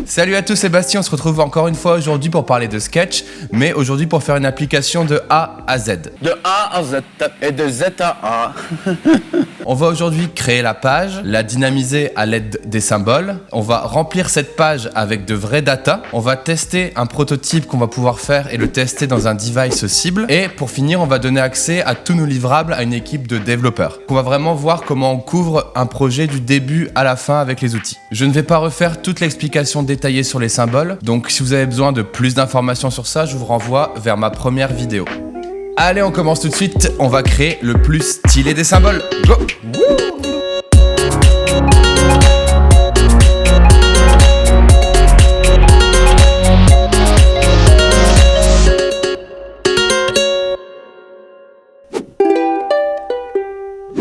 Salut à tous, Sébastien, on se retrouve encore une fois aujourd'hui pour parler de Sketch, mais aujourd'hui pour faire une application de A à Z. De A à Z et de Z à A. On va aujourd'hui créer la page, la dynamiser à l'aide des symboles. On va remplir cette page avec de vraies data. On va tester un prototype qu'on va pouvoir faire et le tester dans un device cible. Et pour finir, on va donner accès à tous nos livrables à une équipe de développeurs. On va vraiment voir comment on couvre un projet du début à la fin avec les outils. Je ne vais pas refaire toute l'explication détaillée sur les symboles. Donc si vous avez besoin de plus d'informations sur ça, je vous renvoie vers ma première vidéo. Allez, on commence tout de suite. On va créer le plus stylé des symboles. Go!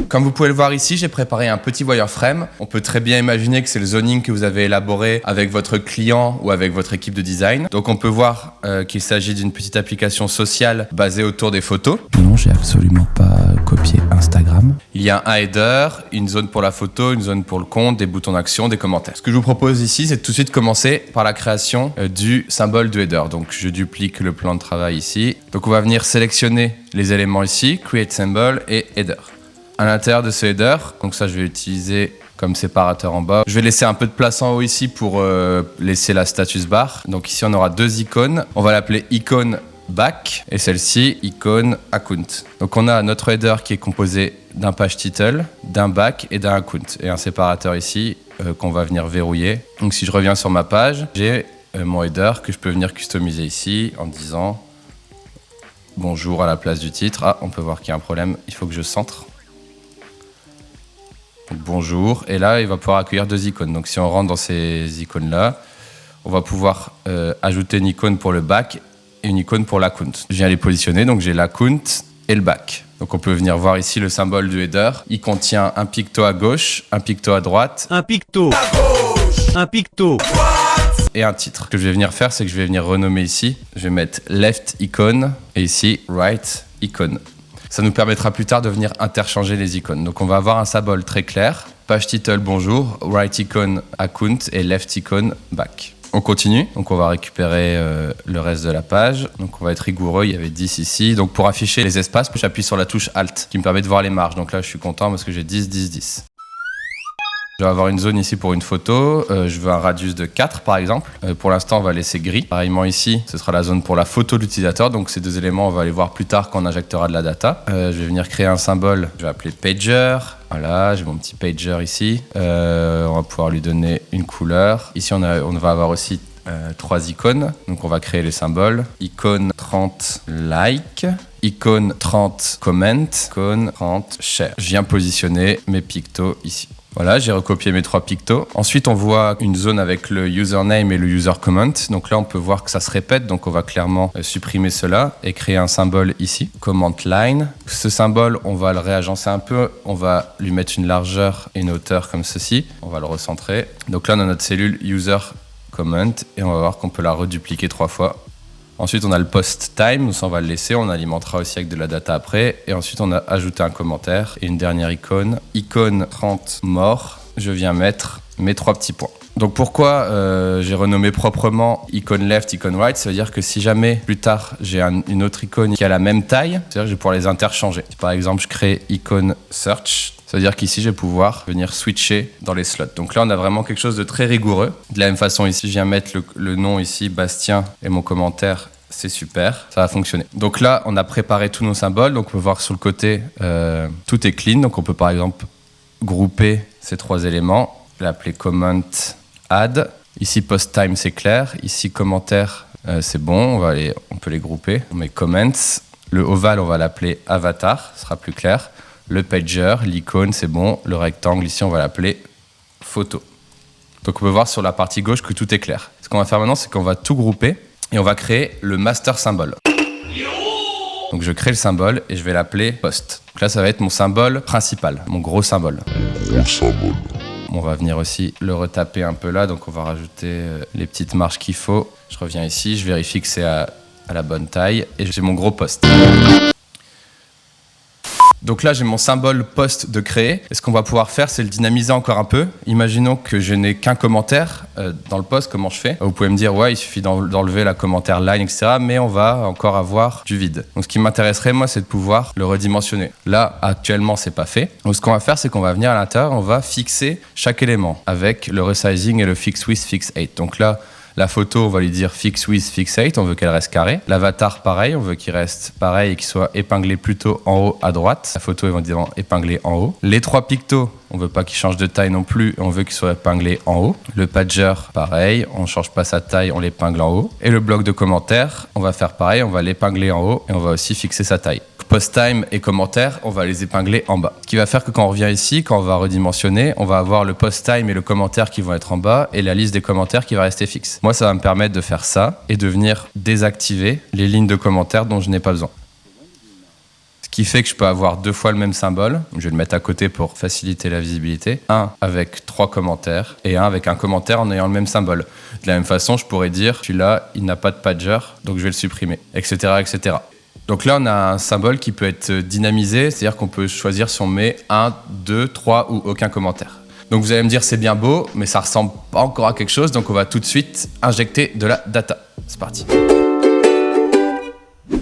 Comme vous pouvez le voir ici, j'ai préparé un petit wireframe. On peut très bien imaginer que c'est le zoning que vous avez élaboré avec votre client ou avec votre équipe de design. Donc on peut voir qu'il s'agit d'une petite application sociale basée autour des photos. Non, j'ai absolument pas copié Instagram. Il y a un header, une zone pour la photo, une zone pour le compte, des boutons d'action, des commentaires. Ce que je vous propose ici, c'est de tout de suite commencer par la création du symbole du header. Donc je duplique le plan de travail ici. Donc on va venir sélectionner les éléments ici, Create Symbol et Header. À l'intérieur de ce header, donc ça je vais l'utiliser comme séparateur en bas. Je vais laisser un peu de place en haut ici pour laisser la status bar. Donc ici on aura deux icônes. On va l'appeler icône back et celle-ci icône account. Donc on a notre header qui est composé d'un page title, d'un back et d'un account. Et un séparateur ici qu'on va venir verrouiller. Donc si je reviens sur ma page, j'ai mon header que je peux venir customiser ici en disant bonjour à la place du titre. Ah, on peut voir qu'il y a un problème, il faut que je centre. Donc, bonjour, et là il va pouvoir accueillir deux icônes. Donc si on rentre dans ces icônes là, on va pouvoir ajouter une icône pour le back et une icône pour l'account. Je viens les positionner, donc j'ai l'account et le back. Donc on peut venir voir ici le symbole du header. Il contient un picto à gauche, un picto à droite, un picto à gauche, un picto à droite et un titre. Ce que je vais venir faire, c'est que je vais venir renommer ici. Je vais mettre left icône et ici right icône. Ça nous permettra plus tard de venir interchanger les icônes. Donc on va avoir un symbole très clair. Page title bonjour, right icône account et left icône back. On continue. Donc on va récupérer le reste de la page. Donc on va être rigoureux, il y avait 10 ici. Donc pour afficher les espaces, j'appuie sur la touche Alt qui me permet de voir les marges. Donc là je suis content parce que j'ai 10, 10, 10. Je vais avoir une zone ici pour une photo, je veux un radius de 4 par exemple. Pour l'instant on va laisser gris. Pareillement ici, ce sera la zone pour la photo de l'utilisateur. Donc ces deux éléments on va les voir plus tard quand on injectera de la data. Je vais venir créer un symbole, je vais appeler pager. Voilà, j'ai mon petit pager ici. On va pouvoir lui donner une couleur. Ici on va avoir aussi 3 icônes. Donc on va créer les symboles. Icône 30 like. Icône 30 comment. Icône 30 share. Je viens positionner mes pictos ici. Voilà, j'ai recopié mes 3 pictos. Ensuite, on voit une zone avec le username et le user comment. Donc là, on peut voir que ça se répète. Donc on va clairement supprimer cela et créer un symbole ici, comment line. Ce symbole, on va le réagencer un peu. On va lui mettre une largeur et une hauteur comme ceci. On va le recentrer. Donc là, on a notre cellule user comment et on va voir qu'on peut la redupliquer 3 fois. Ensuite, on a le post time, donc ça on va le laisser, on alimentera aussi avec de la data après. Et ensuite, on a ajouté un commentaire et une dernière icône. Icône 30 more, je viens mettre mes 3 petits points. Donc pourquoi j'ai renommé proprement icône left, icône right, ça veut dire que si jamais plus tard j'ai une autre icône qui a la même taille, c'est-à-dire que je vais pouvoir les interchanger. Si par exemple je crée icône search, ça veut dire qu'ici je vais pouvoir venir switcher dans les slots. Donc là on a vraiment quelque chose de très rigoureux. De la même façon ici je viens mettre le nom ici, Bastien, et mon commentaire. C'est super, ça va fonctionner. Donc là, on a préparé tous nos symboles. Donc on peut voir sur le côté, tout est clean. Donc on peut par exemple grouper ces 3 éléments. Je vais l'appeler comment add. Ici post time c'est clair. Ici commentaire c'est bon. On peut les grouper. On met comments. Le ovale on va l'appeler avatar, ce sera plus clair. Le pager, l'icône c'est bon. Le rectangle ici on va l'appeler photo. Donc on peut voir sur la partie gauche que tout est clair. Ce qu'on va faire maintenant c'est qu'on va tout grouper. Et on va créer le master symbole. Donc je crée le symbole et je vais l'appeler post. Donc là ça va être mon symbole principal, mon gros symbole. On va venir aussi le retaper un peu là, donc on va rajouter les petites marges qu'il faut. Je reviens ici, je vérifie que c'est à la bonne taille et j'ai mon gros post. Donc là, j'ai mon symbole post de créer. Et ce qu'on va pouvoir faire, c'est le dynamiser encore un peu. Imaginons que je n'ai qu'un commentaire dans le post, comment je fais? Vous pouvez me dire, ouais, il suffit d'enlever la commentaire line, etc. Mais on va encore avoir du vide. Donc ce qui m'intéresserait, moi, c'est de pouvoir le redimensionner. Là, actuellement, c'est pas fait. Donc ce qu'on va faire, c'est qu'on va venir à l'intérieur, on va fixer chaque élément avec le resizing et le fix width, fix height. Donc là, la photo, on va lui dire fix width, fix height, on veut qu'elle reste carrée. L'avatar, pareil, on veut qu'il reste pareil et qu'il soit épinglé plutôt en haut à droite. La photo est évidemment épinglée en haut. Les 3 pictos, on veut pas qu'il change de taille non plus, on veut qu'il soit épinglé en haut. Le pager, pareil, on change pas sa taille, on l'épingle en haut. Et le bloc de commentaires, on va faire pareil, on va l'épingler en haut et on va aussi fixer sa taille. Post-time et commentaires, on va les épingler en bas. Ce qui va faire que quand on revient ici, quand on va redimensionner, on va avoir le post-time et le commentaire qui vont être en bas et la liste des commentaires qui va rester fixe. Moi, ça va me permettre de faire ça et de venir désactiver les lignes de commentaires dont je n'ai pas besoin. Ce qui fait que je peux avoir 2 fois le même symbole. Je vais le mettre à côté pour faciliter la visibilité. Un avec 3 commentaires et un avec un commentaire en ayant le même symbole. De la même façon, je pourrais dire, celui-là, il n'a pas de pager, donc je vais le supprimer, etc., etc. Donc là, on a un symbole qui peut être dynamisé, c'est-à-dire qu'on peut choisir si on met 1, 2, 3 ou aucun commentaire. Donc vous allez me dire, c'est bien beau, mais ça ressemble pas encore à quelque chose, donc on va tout de suite injecter de la data. C'est parti.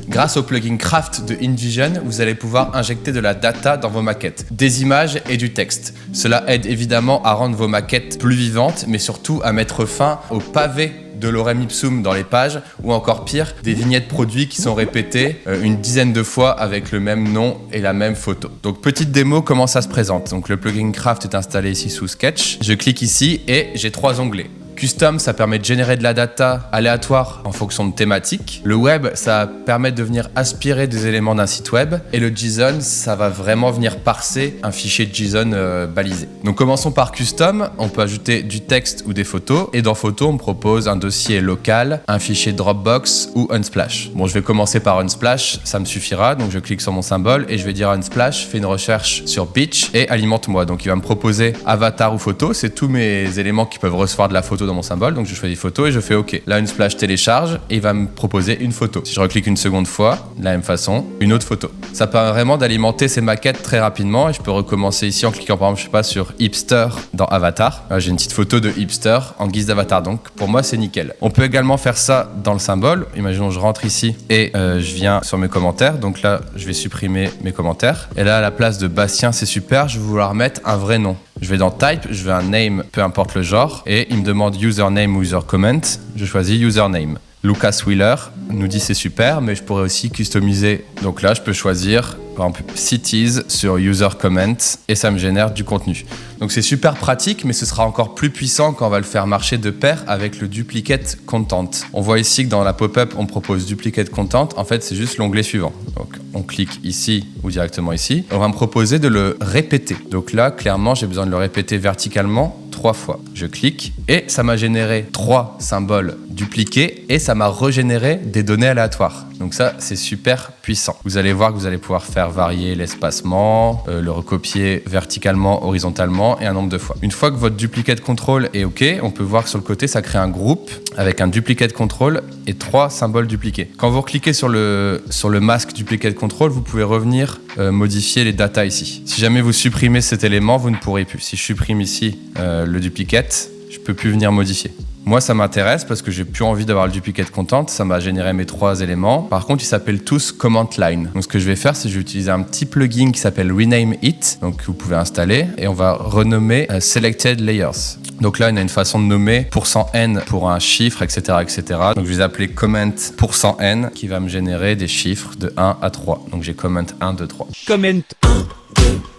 Grâce au plugin Craft de InVision, vous allez pouvoir injecter de la data dans vos maquettes, des images et du texte. Cela aide évidemment à rendre vos maquettes plus vivantes, mais surtout à mettre fin au pavé de l'orem ipsum dans les pages, ou encore pire, des vignettes produits qui sont répétées une dizaine de fois avec le même nom et la même photo. Donc petite démo, comment ça se présente. Donc le plugin Craft est installé ici sous Sketch. Je clique ici et j'ai 3 onglets. Custom, ça permet de générer de la data aléatoire en fonction de thématiques. Le web, ça permet de venir aspirer des éléments d'un site web. Et le JSON, ça va vraiment venir parser un fichier JSON balisé. Donc commençons par Custom. On peut ajouter du texte ou des photos. Et dans Photos, on me propose un dossier local, un fichier Dropbox ou Unsplash. Bon, je vais commencer par Unsplash, ça me suffira. Donc je clique sur mon symbole et je vais dire à Unsplash, fais une recherche sur Beach et alimente-moi. Donc il va me proposer avatar ou photo. C'est tous mes éléments qui peuvent recevoir de la photo dans mon symbole, donc je choisis photo et je fais OK. Là, Unsplash télécharge et il va me proposer une photo. Si je reclique une seconde fois, de la même façon, une autre photo. Ça permet vraiment d'alimenter ces maquettes très rapidement et je peux recommencer ici en cliquant par exemple, je sais pas, sur Hipster dans Avatar. Là, j'ai une petite photo de Hipster en guise d'avatar, donc pour moi c'est nickel. On peut également faire ça dans le symbole. Imaginons je rentre ici et je viens sur mes commentaires, donc là je vais supprimer mes commentaires. Et là à la place de Bastien, c'est super, je vais vouloir mettre un vrai nom. Je vais dans Type, je veux un name, peu importe le genre, et il me demande username ou user comment. Je choisis username. Lucas Wheeler nous dit c'est super, mais je pourrais aussi customiser. Donc là, je peux choisir par exemple cities sur user comment et ça me génère du contenu. Donc c'est super pratique, mais ce sera encore plus puissant quand on va le faire marcher de pair avec le duplicate content. On voit ici que dans la pop-up, on propose duplicate content. En fait, c'est juste l'onglet suivant. Donc on clique ici ou directement ici. On va me proposer de le répéter. Donc là, clairement, j'ai besoin de le répéter verticalement 3 fois. Je clique et ça m'a généré 3 symboles dupliqués et ça m'a régénéré des données aléatoires. Donc ça, c'est super puissant. Vous allez voir que vous allez pouvoir faire varier l'espacement, le recopier verticalement, horizontalement et un nombre de fois. Une fois que votre duplicate control est OK, on peut voir que sur le côté, ça crée un groupe avec un duplicate control et 3 symboles dupliqués. Quand vous cliquez sur le masque duplicate control, vous pouvez revenir modifier les datas ici. Si jamais vous supprimez cet élément, vous ne pourrez plus. Si je supprime ici le duplicate, je ne peux plus venir modifier. Moi, ça m'intéresse parce que j'ai plus envie d'avoir le duplicate content. Ça m'a généré mes 3 éléments. Par contre, ils s'appellent tous comment line. Donc, ce que je vais faire, c'est que je vais utiliser un petit plugin qui s'appelle Rename It. Donc, vous pouvez installer et on va renommer Selected Layers. Donc là, on a une façon de nommer %n pour un chiffre, etc., etc. Donc, je vais les appeler comment %n qui va me générer des chiffres de 1 à 3. Donc, j'ai comment 1, 2, 3. Comment 1, 2,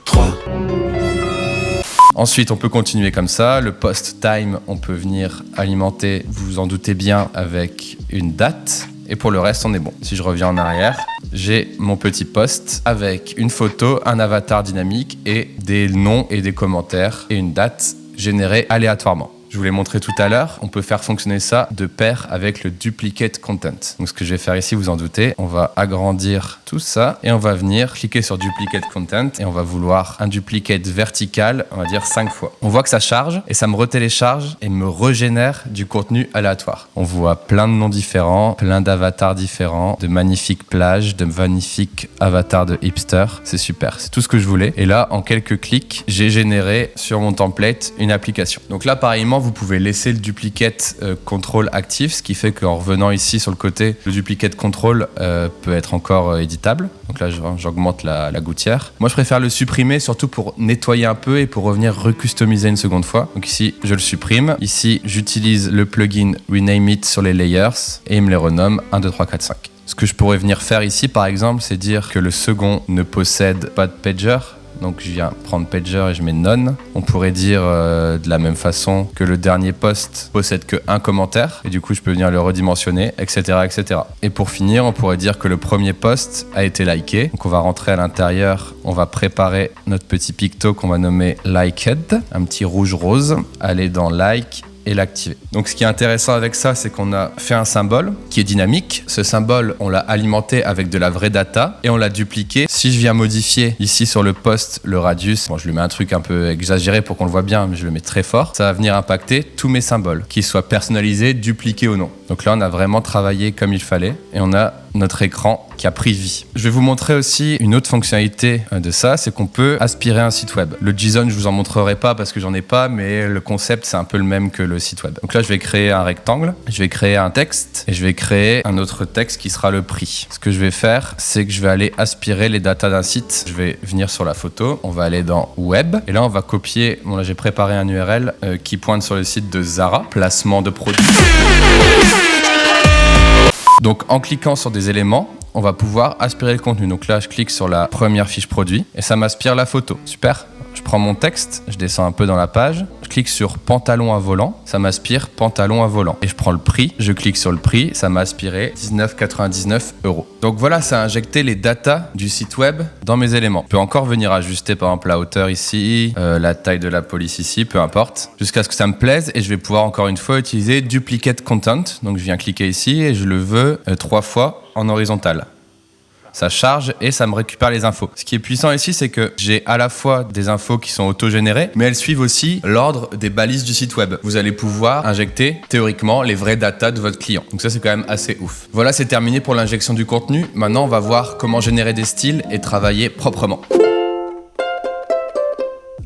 3. Ensuite, on peut continuer comme ça. Le post-time, on peut venir alimenter, vous vous en doutez bien, avec une date. Et pour le reste, on est bon. Si je reviens en arrière, j'ai mon petit post avec une photo, un avatar dynamique et des noms et des commentaires et une date générée aléatoirement. je vous l'ai montré tout à l'heure, on peut faire fonctionner ça de pair avec le duplicate content. Donc ce que je vais faire ici, vous en doutez, on va agrandir tout ça et on va venir cliquer sur duplicate content et on va vouloir un duplicate vertical, on va dire 5 fois. On voit que ça charge et ça me retélécharge et me régénère du contenu aléatoire. On voit plein de noms différents, plein d'avatars différents, de magnifiques plages, de magnifiques avatars de hipster. C'est super, c'est tout ce que je voulais. Et là, en quelques clics, j'ai généré sur mon template une application. Donc là, pareillement, vous pouvez laisser le duplicate control actif, ce qui fait qu'en revenant ici sur le côté, le duplicate control peut être encore éditable. Donc là, j'augmente la gouttière. Moi, je préfère le supprimer, surtout pour nettoyer un peu et pour revenir recustomiser une seconde fois. Donc ici, je le supprime. Ici, j'utilise le plugin Rename It sur les layers et il me les renomme 1, 2, 3, 4, 5. Ce que je pourrais venir faire ici, par exemple, c'est dire que le second ne possède pas de pager. Donc je viens prendre pager et je mets none. On pourrait dire de la même façon que le dernier post possède que un commentaire et du coup je peux venir le redimensionner, etc., etc. Et pour finir, on pourrait dire que le premier post a été liké. Donc on va rentrer à l'intérieur, on va préparer notre petit picto qu'on va nommer liked, un petit rouge rose, aller dans like et l'activer. Donc ce qui est intéressant avec ça, c'est qu'on a fait un symbole qui est dynamique. Ce symbole, on l'a alimenté avec de la vraie data et on l'a dupliqué. Si je viens modifier ici sur le post le radius, bon, je lui mets un truc un peu exagéré pour qu'on le voit bien, mais je le mets très fort, ça va venir impacter tous mes symboles, qu'ils soient personnalisés, dupliqués ou non. Donc là, on a vraiment travaillé comme il fallait et on a notre écran qui a pris vie. Je vais vous montrer aussi une autre fonctionnalité de ça, c'est qu'on peut aspirer un site web. Le JSON, je vous en montrerai pas parce que j'en ai pas, mais le concept, c'est un peu le même que le site web. Donc là, je vais créer un rectangle, je vais créer un texte et je vais créer un autre texte qui sera le prix. Ce que je vais faire, c'est que je vais aller aspirer les datas d'un site. Je vais venir sur la photo, on va aller dans web et là, on va copier. Bon, là, j'ai préparé un URL qui pointe sur le site de Zara, placement de produits. Donc en cliquant sur des éléments, on va pouvoir aspirer le contenu. Donc là, je clique sur la première fiche produit et ça m'aspire la photo. Super. Je prends mon texte, je descends un peu dans la page, je clique sur pantalon à volant, ça m'aspire pantalon à volant. Et je prends le prix, je clique sur le prix, ça m'a aspiré 19,99 €. Donc voilà, ça a injecté les datas du site web dans mes éléments. Je peux encore venir ajuster par exemple la hauteur ici, la taille de la police ici, peu importe, jusqu'à ce que ça me plaise et je vais pouvoir encore une fois utiliser duplicate content. Donc je viens cliquer ici et je le veux 3 fois en horizontal. Ça charge et ça me récupère les infos. Ce qui est puissant ici, c'est que j'ai à la fois des infos qui sont auto-générées, mais elles suivent aussi l'ordre des balises du site web. Vous allez pouvoir injecter théoriquement les vraies datas de votre client. Donc ça, c'est quand même assez ouf. Voilà, c'est terminé pour l'injection du contenu. Maintenant, on va voir comment générer des styles et travailler proprement.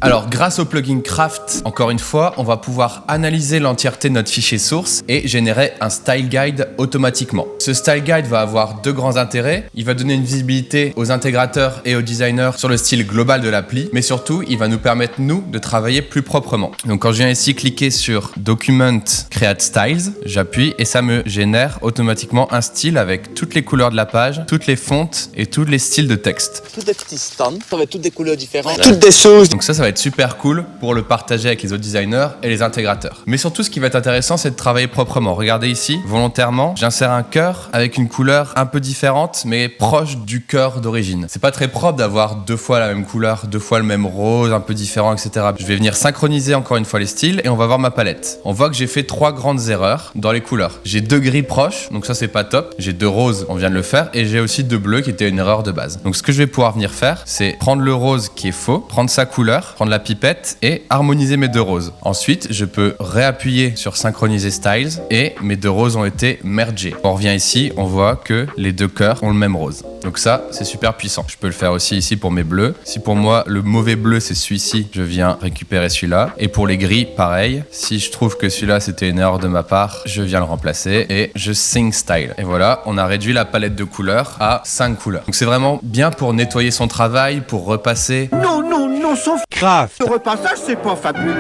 Alors, grâce au plugin Craft, encore une fois, on va pouvoir analyser l'entièreté de notre fichier source et générer un style guide automatiquement. Ce style guide va avoir 2 grands intérêts. Il va donner une visibilité aux intégrateurs et aux designers sur le style global de l'appli, mais surtout, il va nous permettre, nous, de travailler plus proprement. Donc, quand je viens ici cliquer sur Document Create Styles, j'appuie et ça me génère automatiquement un style avec toutes les couleurs de la page, toutes les fontes et tous les styles de texte. Tous des petits stands avec toutes des couleurs différentes, toutes des choses. Donc ça va être super cool pour le partager avec les autres designers et les intégrateurs. Mais surtout, ce qui va être intéressant, c'est de travailler proprement. Regardez ici, volontairement, j'insère un cœur avec une couleur un peu différente, mais proche du cœur d'origine. C'est pas très propre d'avoir 2 fois la même couleur, 2 fois le même rose, un peu différent, etc. Je vais venir synchroniser encore une fois les styles et on va voir ma palette. On voit que j'ai fait 3 grandes erreurs dans les couleurs. J'ai 2 gris proches, donc ça c'est pas top. J'ai 2 roses, on vient de le faire, et j'ai aussi 2 bleus qui étaient une erreur de base. Donc ce que je vais pouvoir venir faire, c'est prendre le rose qui est faux, prendre sa couleur, prendre la pipette et harmoniser mes 2 roses. Ensuite, je peux réappuyer sur synchroniser styles et mes 2 roses ont été mergées. On revient ici, on voit que les 2 cœurs ont le même rose. Donc ça, c'est super puissant. Je peux le faire aussi ici pour mes bleus. Si pour moi, le mauvais bleu, c'est celui-ci, je viens récupérer celui-là. Et pour les gris, pareil. Si je trouve que celui-là, c'était une erreur de ma part, je viens le remplacer et je sync style. Et voilà, on a réduit la palette de couleurs à 5 couleurs. Donc c'est vraiment bien pour nettoyer son travail, pour repasser. Non, non, non, sauf Craft. Le repassage, c'est pas fabuleux.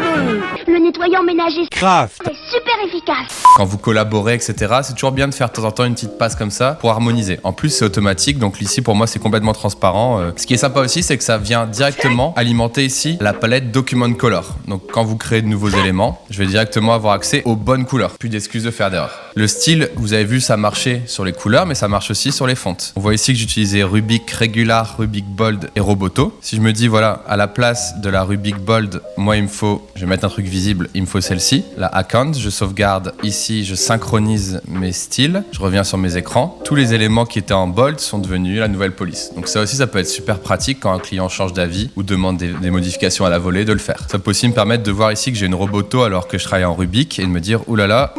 Le nettoyant ménager, Craft. c'est super efficace. Quand vous collaborez, etc., c'est toujours bien de faire de temps en temps une petite passe comme ça pour harmoniser. En plus, c'est automatique, donc ici, pour moi, c'est complètement transparent. Ce qui est sympa aussi, c'est que ça vient directement alimenter ici la palette Document Color. Donc, quand vous créez de nouveaux éléments, je vais directement avoir accès aux bonnes couleurs. Plus d'excuses de faire d'erreur. Le style, vous avez vu, ça marchait sur les couleurs, mais ça marche aussi sur les fontes. On voit ici que j'utilisais Rubik Regular, Rubik Bold et Roboto. Si je me dis, voilà, à la place de la Rubik Bold, moi, il me faut, je vais mettre un truc visible, visible, il me faut celle-ci, la account. Je sauvegarde ici, je synchronise mes styles. Je reviens sur mes écrans. Tous les éléments qui étaient en bold sont devenus la nouvelle police. Donc ça aussi, ça peut être super pratique quand un client change d'avis ou demande des modifications à la volée de le faire. Ça peut aussi me permettre de voir ici que j'ai une roboto alors que je travaille en Rubik et de me dire oulala,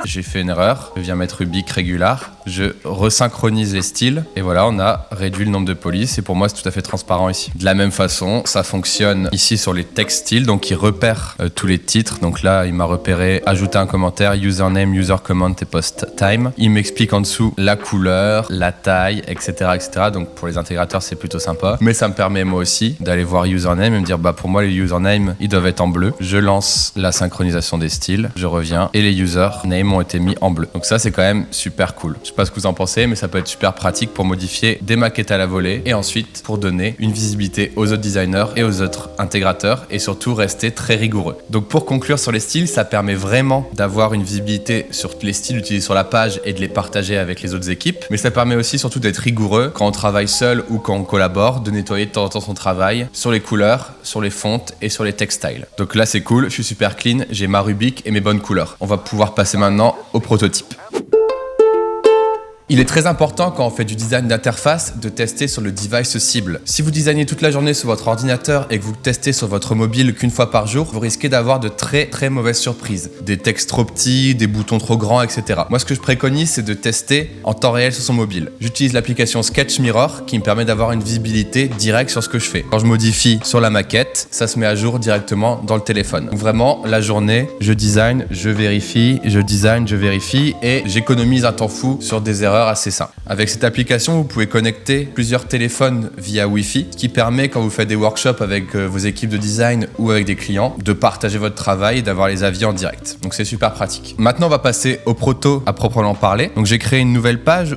j'ai fait une erreur, je viens mettre Rubik régular, je resynchronise les styles et voilà, on a réduit le nombre de polices et pour moi c'est tout à fait transparent ici. De la même façon, ça fonctionne ici sur les text styles, donc il repère tous les titres. Donc là, il m'a repéré ajouter un commentaire, username, user comment et post time. Il m'explique en dessous la couleur, la taille, etc., etc. Donc pour les intégrateurs, c'est plutôt sympa. Mais ça me permet moi aussi d'aller voir username et me dire pour moi les usernames, ils doivent être en bleu. Je lance la synchronisation des styles, je reviens et les usernames ont été mis en bleu. Donc ça, c'est quand même super cool. Je sais pas ce que vous en pensez, mais ça peut être super pratique pour modifier des maquettes à la volée et ensuite pour donner une visibilité aux autres designers et aux autres intégrateurs et surtout rester très rigoureux. Donc pour conclure sur les styles, ça permet vraiment d'avoir une visibilité sur les styles utilisés sur la page et de les partager avec les autres équipes, mais ça permet aussi surtout d'être rigoureux quand on travaille seul ou quand on collabore, de nettoyer de temps en temps son travail sur les couleurs, sur les fontes et sur les textiles. Donc là, c'est cool, je suis super clean, j'ai ma Rubik et mes bonnes couleurs. On va pouvoir passer maintenant au prototype. Il est très important quand on fait du design d'interface de tester sur le device cible. Si vous designez toute la journée sur votre ordinateur et que vous le testez sur votre mobile qu'une fois par jour, vous risquez d'avoir de très mauvaises surprises. Des textes trop petits, des boutons trop grands, etc. Moi, ce que je préconise, c'est de tester en temps réel sur son mobile. J'utilise l'application Sketch Mirror qui me permet d'avoir une visibilité directe sur ce que je fais. Quand je modifie sur la maquette, ça se met à jour directement dans le téléphone. Donc vraiment, la journée, je design, je vérifie, je design, je vérifie et j'économise un temps fou sur des erreurs assez simple. Avec cette application, vous pouvez connecter plusieurs téléphones via Wi-Fi, ce qui permet, quand vous faites des workshops avec vos équipes de design ou avec des clients, de partager votre travail et d'avoir les avis en direct. Donc c'est super pratique. Maintenant, on va passer au proto à proprement parler. Donc j'ai créé une nouvelle page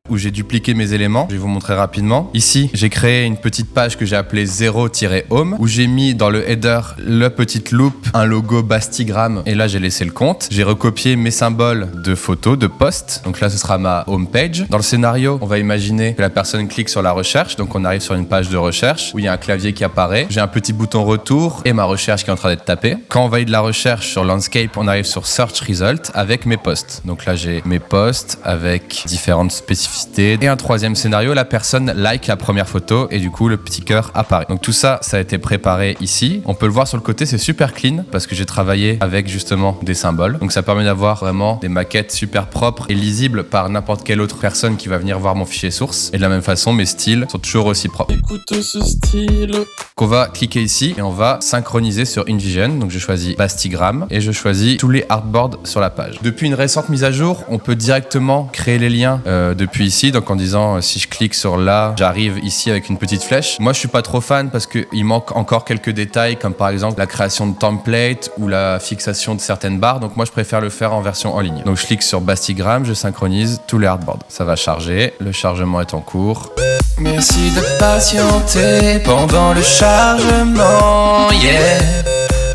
où j'ai dupliqué mes éléments. Je vais vous montrer rapidement. Ici, j'ai créé une petite page que j'ai appelée 0-home où j'ai mis dans le header le petit loop, un logo Bastigram et là j'ai laissé le compte. J'ai recopié mes symboles de photos, de posts. Donc là, ce sera ma home page. Dans le scénario, on va imaginer que la personne clique sur la recherche. Donc on arrive sur une page de recherche où il y a un clavier qui apparaît. J'ai un petit bouton retour et ma recherche qui est en train d'être tapée. Quand on valide la recherche sur Landscape, on arrive sur Search Result avec mes posts. Donc là, j'ai mes posts avec différentes spécificités. Et un troisième scénario, la personne like la première photo et du coup le petit cœur apparaît. Donc tout ça, ça a été préparé ici. On peut le voir sur le côté, c'est super clean parce que j'ai travaillé avec justement des symboles. Donc ça permet d'avoir vraiment des maquettes super propres et lisibles par n'importe quelle autre personne qui va venir voir mon fichier source. Et de la même façon, mes styles sont toujours aussi propres. Écoute ce style. On va cliquer ici et on va synchroniser sur InVision. Donc je choisis Bastigram et je choisis tous les artboards sur la page. Depuis une récente mise à jour, on peut directement créer les liens depuis ici. Donc en disant si je clique sur là, j'arrive ici avec une petite flèche. Moi je suis pas trop fan parce qu'il manque encore quelques détails comme par exemple la création de templates ou la fixation de certaines barres. Donc moi je préfère le faire en version en ligne. Donc je clique sur Bastigram, je synchronise tous les artboards. Ça va charger, le chargement est en cours. Merci de patienter pendant le chargement, yeah.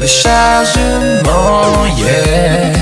Le chargement, yeah.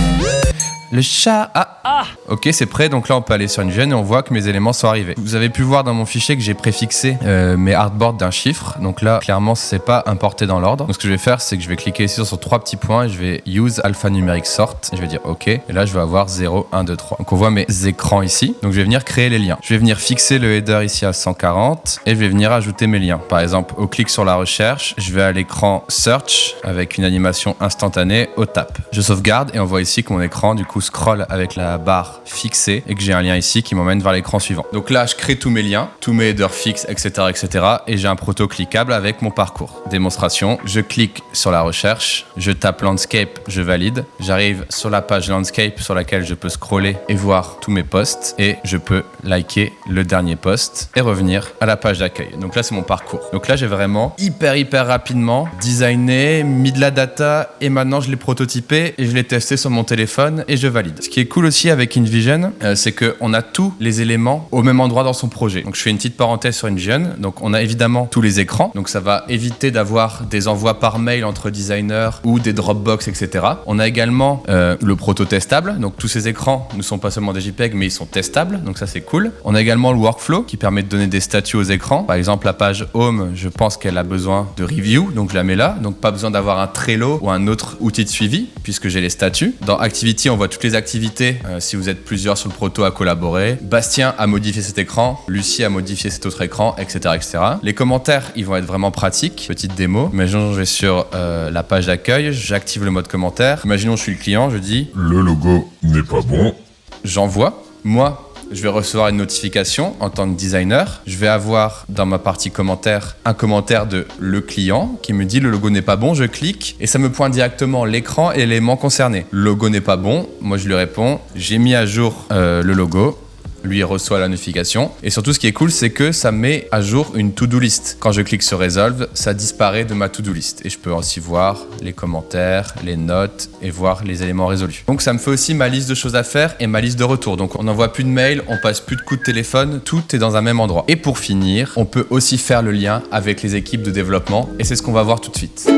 Le chat... Ah. Ok, c'est prêt. Donc là, on peut aller sur InVision et on voit que mes éléments sont arrivés. Vous avez pu voir dans mon fichier que j'ai préfixé mes artboards d'un chiffre. Donc là, clairement, c'est pas importé dans l'ordre. Donc ce que je vais faire, c'est que je vais cliquer ici sur 3 petits points et je vais use alphanumeric sort. Je vais dire OK. Et là, je vais avoir 0, 1, 2, 3. Donc on voit mes écrans ici. Donc je vais venir créer les liens. Je vais venir fixer le header ici à 140 et je vais venir ajouter mes liens. Par exemple, au clic sur la recherche, je vais à l'écran search avec une animation instantanée au tap. Je sauvegarde et on voit ici que mon écran, du coup, scroll avec la barre fixée et que j'ai un lien ici qui m'emmène vers l'écran suivant. Donc là, je crée tous mes liens, tous mes headers fixes, etc., etc. et j'ai un proto cliquable avec mon parcours. Démonstration, je clique sur la recherche, je tape Landscape, je valide. J'arrive sur la page Landscape sur laquelle je peux scroller et voir tous mes posts et je peux liker le dernier post et revenir à la page d'accueil. Donc là, c'est mon parcours. Donc là, j'ai vraiment hyper rapidement designé, mis de la data et maintenant, je l'ai prototypé et je l'ai testé sur mon téléphone et je valide. Ce qui est cool aussi avec InVision, c'est qu'on a tous les éléments au même endroit dans son projet. Donc je fais une petite parenthèse sur InVision. Donc on a évidemment tous les écrans. Donc ça va éviter d'avoir des envois par mail entre designers ou des Dropbox, etc. On a également le proto testable. Donc tous ces écrans ne sont pas seulement des JPEG, mais ils sont testables. Donc ça c'est cool. On a également le workflow qui permet de donner des statuts aux écrans. Par exemple la page Home, je pense qu'elle a besoin de review, donc je la mets là. Donc pas besoin d'avoir un Trello ou un autre outil de suivi puisque j'ai les statuts. Dans Activity, on voit toutes les activités si vous êtes plusieurs sur le proto à collaborer. Bastien a modifié cet écran, Lucie a modifié cet autre écran, etc., etc. Les commentaires, ils vont être vraiment pratiques. Petite démo. Imaginons je vais sur la page d'accueil, j'active le mode commentaire. Imaginons je suis le client, je dis le logo n'est pas bon. J'envoie. Moi, je vais recevoir une notification en tant que designer. Je vais avoir dans ma partie commentaire un commentaire de le client qui me dit le logo n'est pas bon. Je clique et ça me pointe directement l'écran et l'élément concerné. Le logo n'est pas bon. Moi, je lui réponds j'ai mis à jour le logo. Lui, il reçoit la notification. Et surtout, ce qui est cool, c'est que ça met à jour une to-do list. Quand je clique sur Resolve, ça disparaît de ma to-do list. Et je peux aussi voir les commentaires, les notes et voir les éléments résolus. Donc, ça me fait aussi ma liste de choses à faire et ma liste de retour. Donc, on n'envoie plus de mails, on passe plus de coups de téléphone. Tout est dans un même endroit. Et pour finir, on peut aussi faire le lien avec les équipes de développement. Et c'est ce qu'on va voir tout de suite.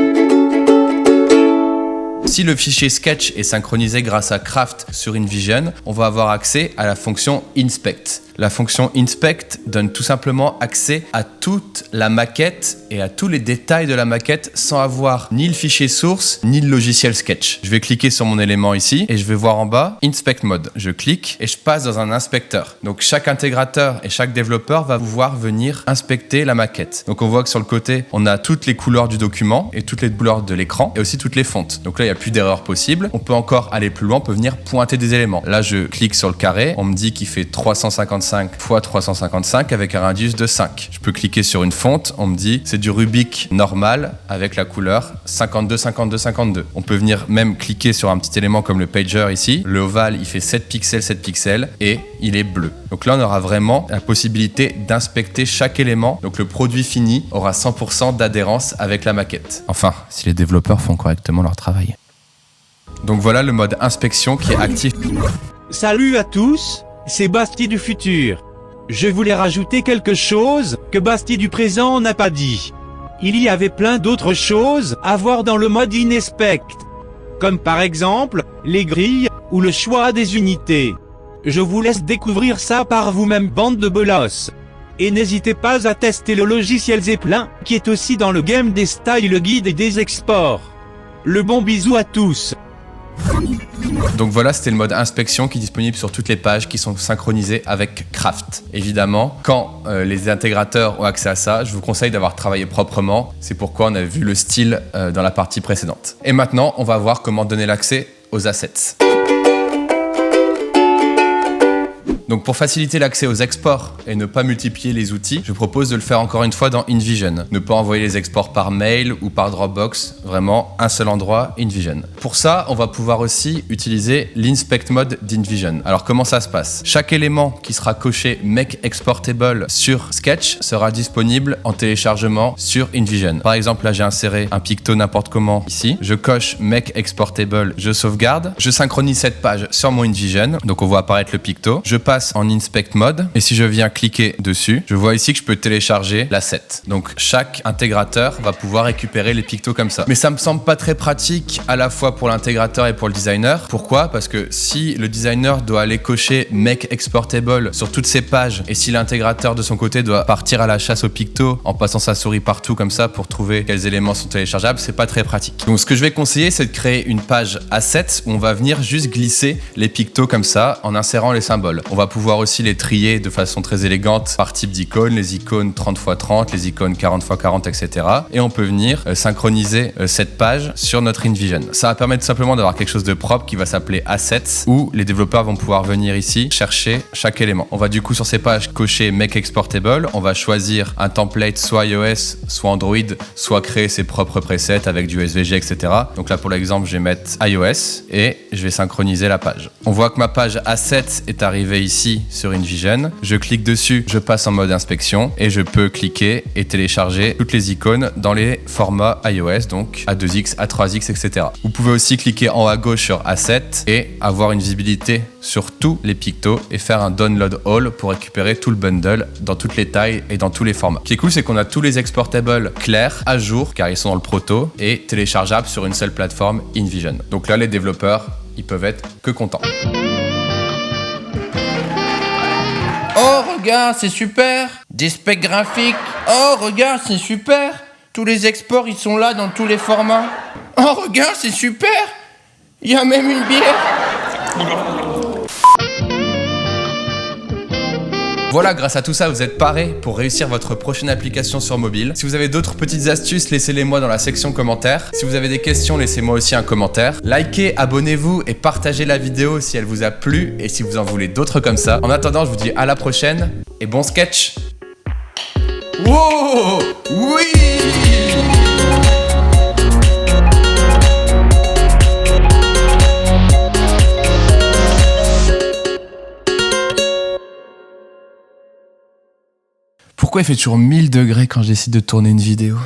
Si le fichier Sketch est synchronisé grâce à Craft sur InVision, on va avoir accès à la fonction Inspect. La fonction Inspect donne tout simplement accès à toute la maquette et à tous les détails de la maquette sans avoir ni le fichier source ni le logiciel Sketch. Je vais cliquer sur mon élément ici et je vais voir en bas Inspect Mode. Je clique et je passe dans un inspecteur. Donc chaque intégrateur et chaque développeur va pouvoir venir inspecter la maquette. Donc on voit que sur le côté, on a toutes les couleurs du document et toutes les couleurs de l'écran et aussi toutes les fontes. Donc là, il n'y a plus d'erreurs possibles. On peut encore aller plus loin, on peut venir pointer des éléments. Là, je clique sur le carré, on me dit qu'il fait 355 x 355 avec un radius de 5. Je peux cliquer sur une fonte, on me dit c'est du Rubik normal avec la couleur 52, 52, 52. On peut venir même cliquer sur un petit élément comme le pager ici. Le ovale, il fait 7 pixels, 7 pixels et il est bleu. Donc là, on aura vraiment la possibilité d'inspecter chaque élément. Donc le produit fini aura 100% d'adhérence avec la maquette. Enfin, si les développeurs font correctement leur travail. Donc voilà le mode inspection qui est actif. Salut à tous, c'est Basti du futur. Je voulais rajouter quelque chose que Basti du présent n'a pas dit. Il y avait plein d'autres choses à voir dans le mode Inspect, comme par exemple les grilles ou le choix des unités. Je vous laisse découvrir ça par vous-même, bande de bolosses. Et n'hésitez pas à tester le logiciel Zeppelin, qui est aussi dans le game des styles guides et des exports. Le bon bisou à tous. Donc voilà, c'était le mode inspection qui est disponible sur toutes les pages qui sont synchronisées avec Craft. Évidemment, quand les intégrateurs ont accès à ça, je vous conseille d'avoir travaillé proprement. C'est pourquoi on a vu le style dans la partie précédente. Et maintenant, on va voir comment donner l'accès aux assets. Donc pour faciliter l'accès aux exports et ne pas multiplier les outils, je propose de le faire encore une fois dans InVision. Ne pas envoyer les exports par mail ou par Dropbox, vraiment un seul endroit, InVision. Pour ça, on va pouvoir aussi utiliser l'Inspect Mode d'InVision. Alors comment ça se passe ? Chaque élément qui sera coché Make Exportable sur Sketch sera disponible en téléchargement sur InVision. Par exemple, là j'ai inséré un picto n'importe comment ici. Je coche Make Exportable, je sauvegarde. Je synchronise cette page sur mon InVision, donc on voit apparaître le picto. Je passe en Inspect Mode et si je viens cliquer dessus, je vois ici que je peux télécharger l'asset. Donc chaque intégrateur va pouvoir récupérer les pictos comme ça. Mais ça me semble pas très pratique à la fois pour l'intégrateur et pour le designer. Pourquoi ? Parce que si le designer doit aller cocher Make Exportable sur toutes ses pages et si l'intégrateur de son côté doit partir à la chasse aux pictos en passant sa souris partout comme ça pour trouver quels éléments sont téléchargeables, c'est pas très pratique. Donc ce que je vais conseiller, c'est de créer une page assets où on va venir juste glisser les pictos comme ça en insérant les symboles. On va pouvoir aussi les trier de façon très élégante par type d'icône, les icônes 30 x 30, les icônes 40 x 40, etc. Et on peut venir synchroniser cette page sur notre InVision. Ça va permettre simplement d'avoir quelque chose de propre qui va s'appeler Assets, où les développeurs vont pouvoir venir ici chercher chaque élément. On va du coup sur ces pages cocher Make Exportable, on va choisir un template soit iOS, soit Android, soit créer ses propres presets avec du SVG, etc. Donc là pour l'exemple, je vais mettre iOS et je vais synchroniser la page. On voit que ma page Assets est arrivée ici. ici sur InVision. Je clique dessus, je passe en mode inspection et je peux cliquer et télécharger toutes les icônes dans les formats iOS, donc A2X, A3X, etc. Vous pouvez aussi cliquer en haut à gauche sur Assets et avoir une visibilité sur tous les pictos et faire un download all pour récupérer tout le bundle dans toutes les tailles et dans tous les formats. Ce qui est cool, c'est qu'on a tous les exportables clairs, à jour, car ils sont dans le proto et téléchargeables sur une seule plateforme InVision. Donc là, les développeurs, ils peuvent être que contents. Oh, regarde, c'est super. Des specs graphiques. Oh, regarde, c'est super. Tous les exports, ils sont là dans tous les formats. Oh, regarde, c'est super. Il y a même une bière. Voilà, grâce à tout ça, vous êtes parés pour réussir votre prochaine application sur mobile. Si vous avez d'autres petites astuces, laissez-les moi dans la section commentaires. Si vous avez des questions, laissez-moi aussi un commentaire. Likez, abonnez-vous et partagez la vidéo si elle vous a plu et si vous en voulez d'autres comme ça. En attendant, je vous dis à la prochaine et bon sketch. Wow, oui. Pourquoi il fait toujours 1000 degrés quand j'essaie de tourner une vidéo ?